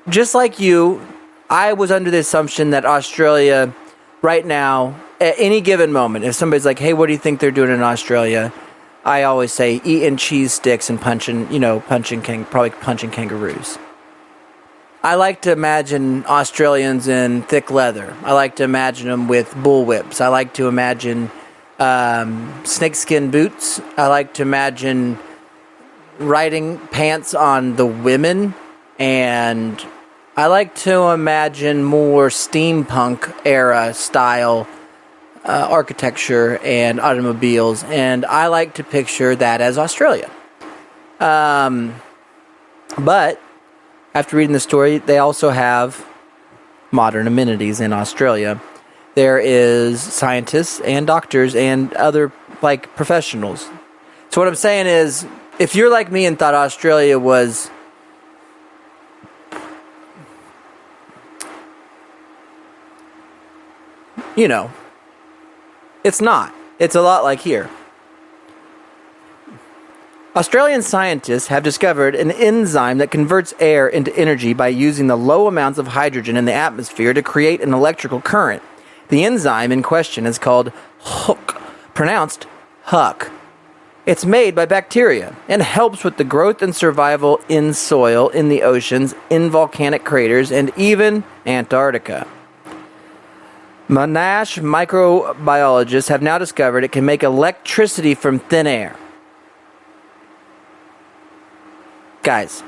just like you, I was under the assumption that Australia, right now, at any given moment, if somebody's like, hey, what do you think they're doing in Australia? I always say eating cheese sticks and punching kangaroos. I like to imagine Australians in thick leather. I like to imagine them with bullwhips. I like to imagine snakeskin boots. I like to imagine riding pants on the women. And I like to imagine more steampunk era style architecture and automobiles. And I like to picture that as Australia. But after reading the story, they also have modern amenities in Australia. There is scientists and doctors and other professionals. So what I'm saying is, if you're like me and thought Australia was it's not. It's a lot like here. Australian scientists have discovered an enzyme that converts air into energy by using the low amounts of hydrogen in the atmosphere to create an electrical current. The enzyme in question is called HUC, pronounced Huck. It's made by bacteria and helps with the growth and survival in soil, in the oceans, in volcanic craters, and even Antarctica. Monash microbiologists have now discovered it can make electricity from thin air. Guys,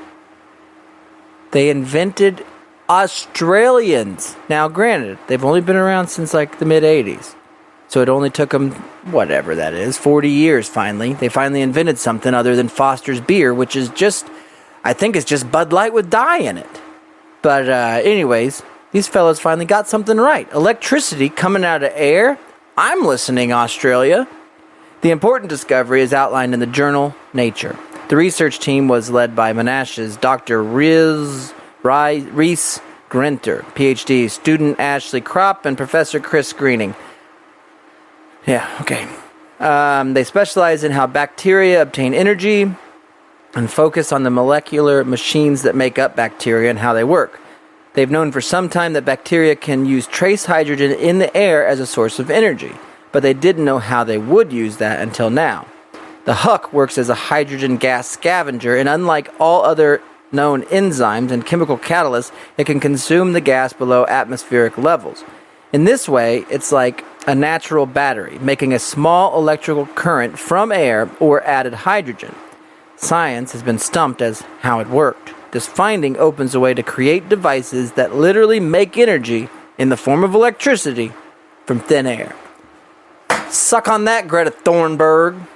they invented Australians. Now, granted, they've only been around since the mid-'80s. So it only took them, whatever that is, 40 years finally. They finally invented something other than Foster's beer, which is I think it's just Bud Light with dye in it. But anyways, these fellas finally got something right. Electricity coming out of air. I'm listening, Australia. The important discovery is outlined in the journal Nature. The research team was led by Monash's Dr. Reese Grinter, PhD, student Ashley Kropp, and Professor Chris Greening. Yeah, okay. They specialize in how bacteria obtain energy and focus on the molecular machines that make up bacteria and how they work. They've known for some time that bacteria can use trace hydrogen in the air as a source of energy, but they didn't know how they would use that until now. The HUC works as a hydrogen gas scavenger, and unlike all other known enzymes and chemical catalysts, it can consume the gas below atmospheric levels. In this way, it's like a natural battery, making a small electrical current from air or added hydrogen. Science has been stumped as how it worked. This finding opens a way to create devices that literally make energy in the form of electricity from thin air. Suck on that, Greta Thunberg.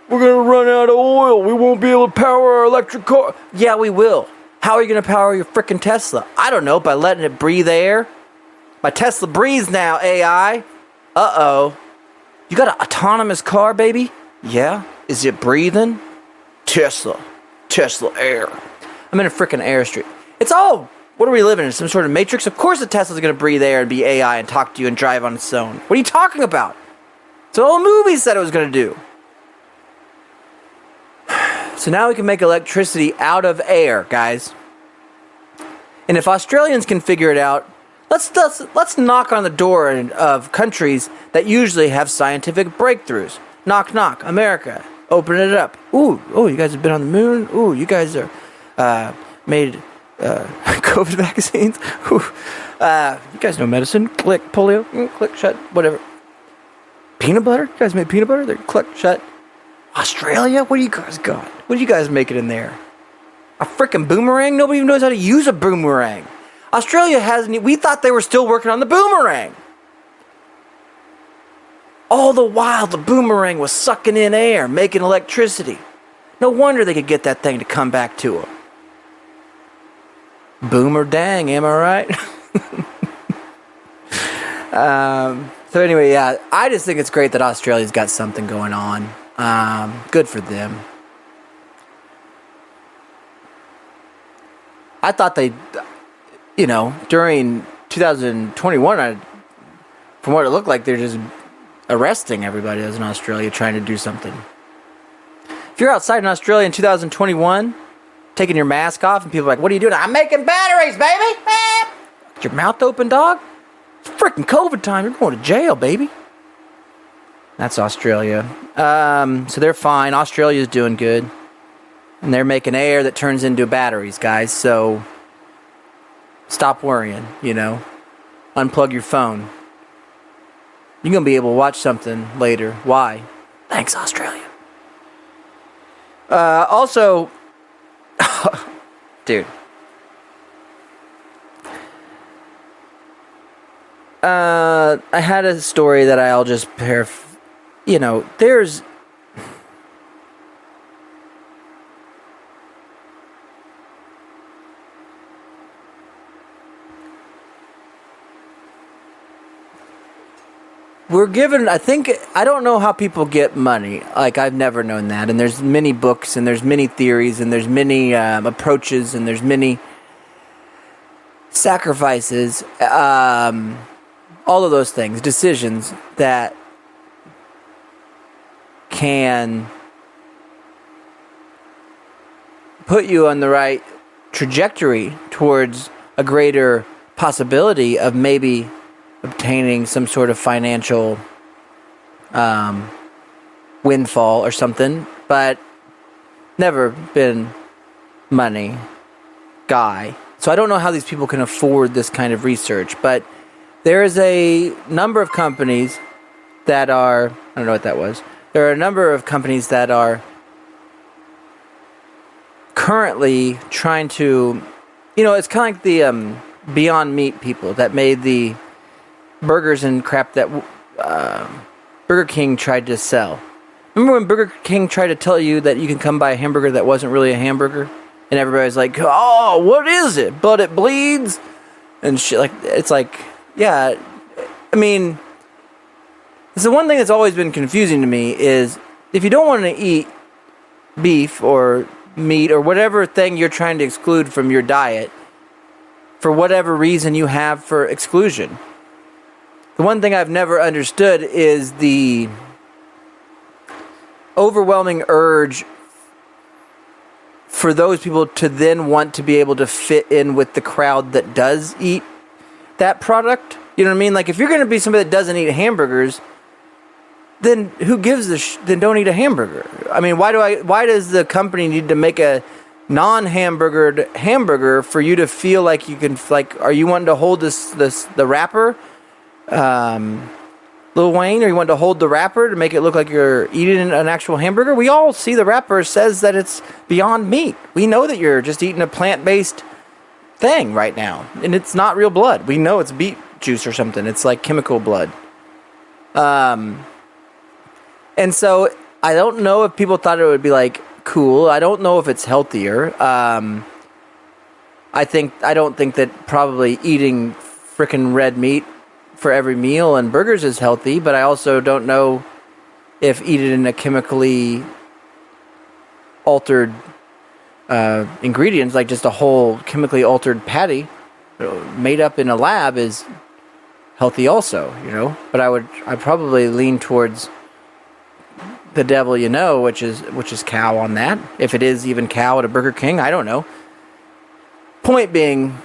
We're going to run out of oil. We won't be able to power our electric car. Yeah, we will. How are you going to power your frickin' Tesla? I don't know, by letting it breathe air. My Tesla breathes now, AI. Uh-oh. You got an autonomous car, baby? Yeah? Is it breathing? Tesla air. I'm in a frickin' airstream. It's all... What are we living in? Some sort of matrix? Of course the Tesla's going to breathe air and be AI and talk to you and drive on its own. What are you talking about? It's all the movies said it was going to do. So now we can make electricity out of air, guys. And if Australians can figure it out, let's knock on the door of countries that usually have scientific breakthroughs. Knock, knock, America. Open it up. Ooh, you guys have been on the moon. Ooh, you guys are made COVID vaccines. Ooh, you guys know medicine. Click, polio. Click, shut, whatever. Peanut butter? You guys made peanut butter? They're click, shut. Australia? What do you guys got? What do you guys make it in there? A freaking boomerang? Nobody even knows how to use a boomerang. Australia hasn't... We thought they were still working on the boomerang. All the while, the boomerang was sucking in air, making electricity. No wonder they could get that thing to come back to them. Boomer dang, am I right? So anyway, yeah, I just think it's great that Australia's got something going on. Good for them. I thought they, during 2021, from what it looked like, they're just arresting everybody that's in Australia trying to do something. If you're outside in Australia in 2021, taking your mask off, and people are like, what are you doing? I'm making batteries, baby! Your mouth open, dog? It's freaking COVID time. You're going to jail, baby. That's Australia. So they're fine. Australia's doing good. And they're making air that turns into batteries, guys. So stop worrying, Unplug your phone. You're going to be able to watch something later. Why? Thanks, Australia. Also, dude. I had a story that I'll just there's... We're given, I don't know how people get money. Like, I've never known that. And there's many books, and there's many theories, and there's many approaches, and there's many sacrifices. All of those things, decisions that can put you on the right trajectory towards a greater possibility of maybe obtaining some sort of financial windfall or something, but never been money guy. So I don't know how these people can afford this kind of research, but there is a number of companies that are, I don't know what that was. There are a number of companies that are currently trying to, it's kind of like the Beyond Meat people that made the burgers and crap that Burger King tried to sell. Remember when Burger King tried to tell you that you can come buy a hamburger that wasn't really a hamburger? And everybody's like, oh, what is it? But it bleeds? And shit, it's like, yeah, I mean, it's the one thing that's always been confusing to me is if you don't want to eat beef or meat or whatever thing you're trying to exclude from your diet, for whatever reason you have for exclusion, the one thing I've never understood is the overwhelming urge for those people to then want to be able to fit in with the crowd that does eat that product. You know what I mean? Like, if you're going to be somebody that doesn't eat hamburgers, then who gives then don't eat a hamburger. I mean, why does the company need to make a non-hamburgered hamburger for you to feel like you can, like, are you wanting to hold the wrapper? Lil Wayne, or you want to hold the wrapper to make it look like you're eating an actual hamburger? We all see the wrapper says that it's Beyond Meat. We know that you're just eating a plant-based thing right now, and it's not real blood. We know it's beet juice or something. It's like chemical blood. And so I don't know if people thought it would be like cool. I don't know if it's healthier. I don't think that probably eating frickin' red meat for every meal and burgers is healthy, but I also don't know if eating in a chemically altered ingredients, like just a whole chemically altered patty made up in a lab, is healthy also, But I'd probably lean towards the devil, which is cow on that. If it is even cow at a Burger King, I don't know. Point being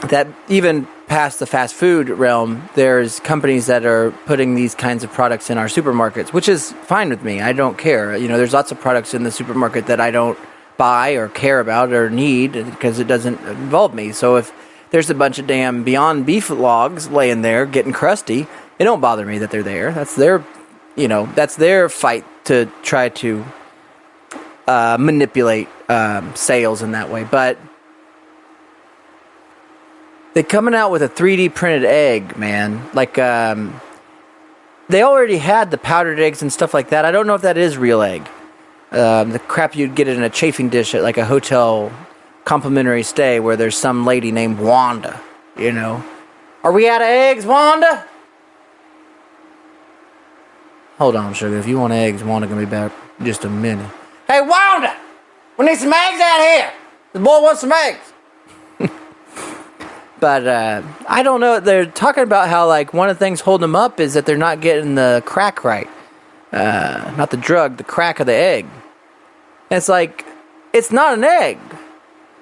that even past the fast food realm, there's companies that are putting these kinds of products in our supermarkets, which is fine with me. I don't care. There's lots of products in the supermarket that I don't buy or care about or need because it doesn't involve me. So if there's a bunch of damn Beyond Beef logs laying there getting crusty, it don't bother me that they're there. That's their fight to try to manipulate sales in that way. But they're coming out with a 3D printed egg, man. Like, they already had the powdered eggs and stuff like that. I don't know if that is real egg. The crap you'd get in a chafing dish at like a hotel complimentary stay where there's some lady named Wanda, Are we out of eggs, Wanda? Hold on, sugar. If you want eggs, Wanda gonna be back in just a minute. Hey, Wanda! We need some eggs out here! The boy wants some eggs! But I don't know. They're talking about how, like, one of the things holding them up is that they're not getting the crack right. Not the drug, the crack of the egg. And it's like, it's not an egg.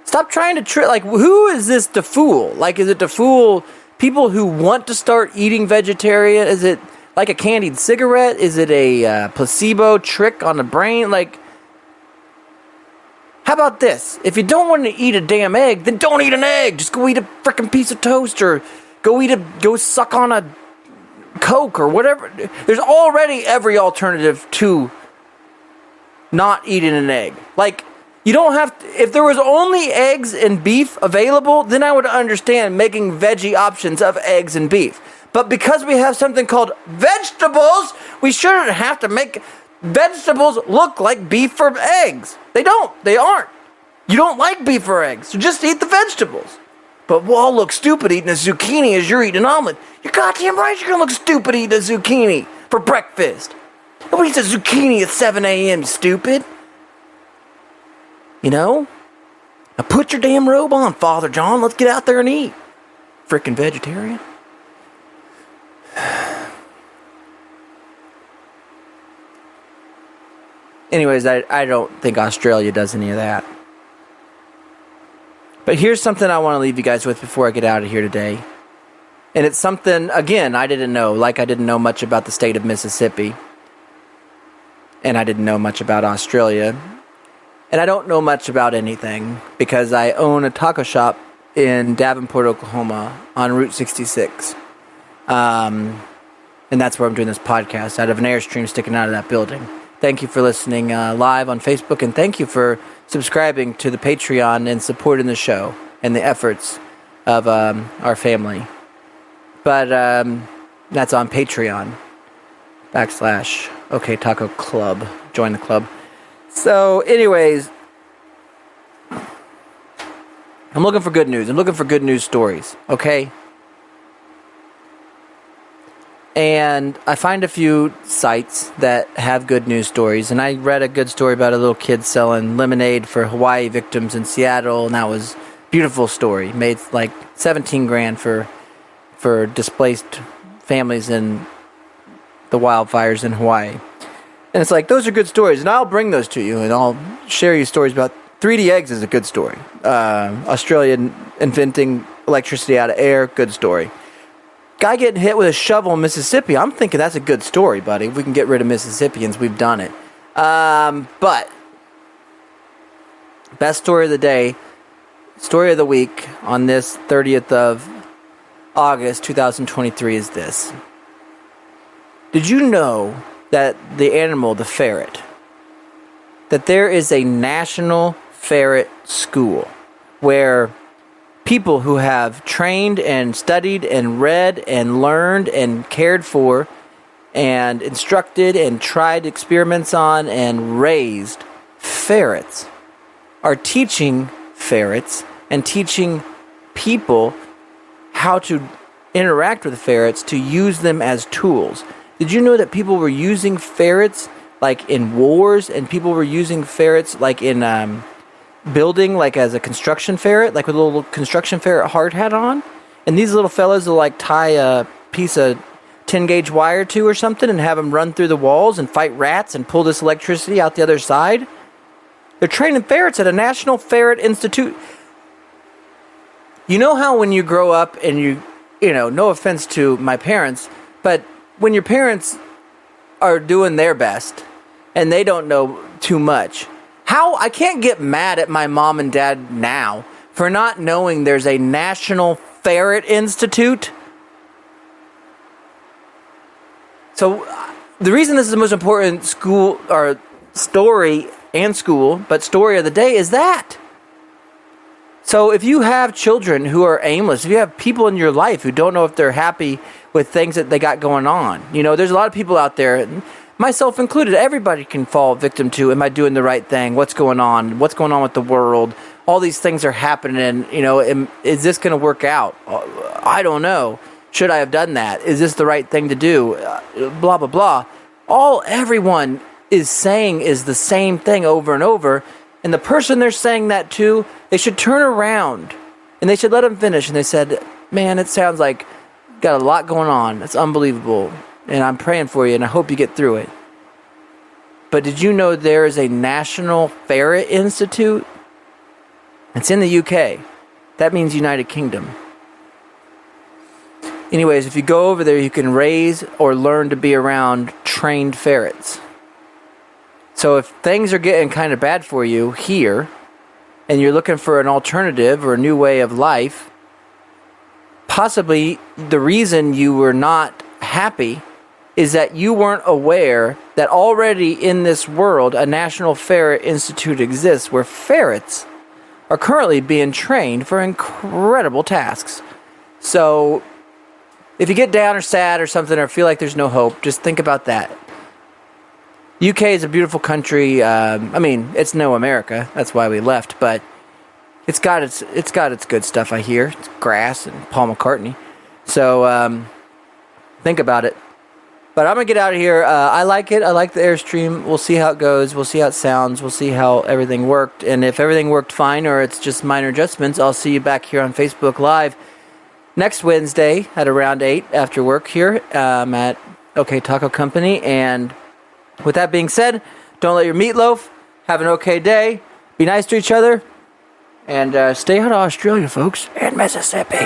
Stop trying to trick. Like, who is this to fool? Like, is it to fool people who want to start eating vegetarian? Is it like a candied cigarette? Is it a placebo trick on the brain? Like, how about this? If you don't want to eat a damn egg, then don't eat an egg. Just go eat a freaking piece of toast, or go suck on a Coke or whatever. There's already every alternative to not eating an egg. Like, you don't have to, if there was only eggs and beef available, then I would understand making veggie options of eggs and beef. But because we have something called vegetables, we shouldn't have to make vegetables look like beef or eggs. They don't. They aren't. You don't like beef or eggs, so just eat the vegetables. But we'll all look stupid eating a zucchini as you're eating an omelet. You're goddamn right you're going to look stupid eating a zucchini for breakfast. Nobody eats a zucchini at 7 a.m., stupid. You know? Now put your damn robe on, Father John. Let's get out there and eat. Frickin' vegetarian. Anyways, I don't think Australia does any of that. But here's something I want to leave you guys with before I get out of here today. And it's something, again, I didn't know. Like, I didn't know much about the state of Mississippi. And I didn't know much about Australia. And I don't know much about anything because I own a taco shop in Davenport, Oklahoma on Route 66. And that's where I'm doing this podcast, out of an Airstream sticking out of that building. Thank you for listening live on Facebook, and thank you for subscribing to the Patreon and supporting the show and the efforts of our family. But that's on Patreon / OK Taco Club. Join the club. So, anyways, I'm looking for good news. I'm looking for good news stories, okay? And I find a few sites that have good news stories. And I read a good story about a little kid selling lemonade for Hawaii victims in Seattle. And that was a beautiful story. Made like $17,000 for displaced families in the wildfires in Hawaii. And it's like, those are good stories. And I'll bring those to you. And I'll share you stories about 3D eggs is a good story. Australia inventing electricity out of air, good story. Guy getting hit with a shovel in Mississippi. I'm thinking that's a good story, buddy. If we can get rid of Mississippians, we've done it. But best story of the day, story of the week on this 30th of August 2023 is this. Did you know that the animal, the ferret, that there is a national ferret school where people who have trained and studied and read and learned and cared for and instructed and tried experiments on and raised ferrets are teaching ferrets and teaching people how to interact with the ferrets to use them as tools. Did you know that people were using ferrets like in wars, and people were using ferrets like in building, like as a construction ferret, like with a little construction ferret hard hat on? And these little fellas will like tie a piece of 10 gauge wire to or something and have them run through the walls and fight rats and pull this electricity out the other side. They're training ferrets at a National Ferret Institute. You know how when you grow up and you know, no offense to my parents, but when your parents are doing their best and they don't know too much, how I can't get mad at my mom and dad now for not knowing there's a National Ferret Institute. So the reason this is the most important school or story and school, but story of the day is that. So if you have children who are aimless, if you have people in your life who don't know if they're happy with things that they got going on, you know, there's a lot of people out there, myself included, everybody can fall victim to, am I doing the right thing? What's going on? What's going on with the world? All these things are happening, you know, is this going to work out? I don't know. Should I have done that? Is this the right thing to do? Blah, blah, blah. All everyone is saying is the same thing over and over. And the person they're saying that to, they should turn around and they should let them finish. And they said, man, it sounds like you got a lot going on. It's unbelievable. And I'm praying for you and I hope you get through it. But did you know there is a National Ferret Institute? It's in the UK. That means United Kingdom. Anyways, if you go over there, you can raise or learn to be around trained ferrets. So if things are getting kind of bad for you here, and you're looking for an alternative or a new way of life, possibly the reason you were not happy is that you weren't aware that already in this world a National Ferret Institute exists where ferrets are currently being trained for incredible tasks. So if you get down or sad or something or feel like there's no hope, just think about that. UK is a beautiful country. It's no America. That's why we left, but it's got its good stuff, I hear. It's grass and Paul McCartney. So think about it. But I'm going to get out of here. I like it. I like the Airstream. We'll see how it goes. We'll see how it sounds. We'll see how everything worked. And if everything worked fine or it's just minor adjustments, I'll see you back here on Facebook Live next Wednesday at around 8 after work here at OK Taco Company. And with that being said, don't let your meatloaf. Have an okay day. Be nice to each other. And stay out of Australia, folks, and Mississippi.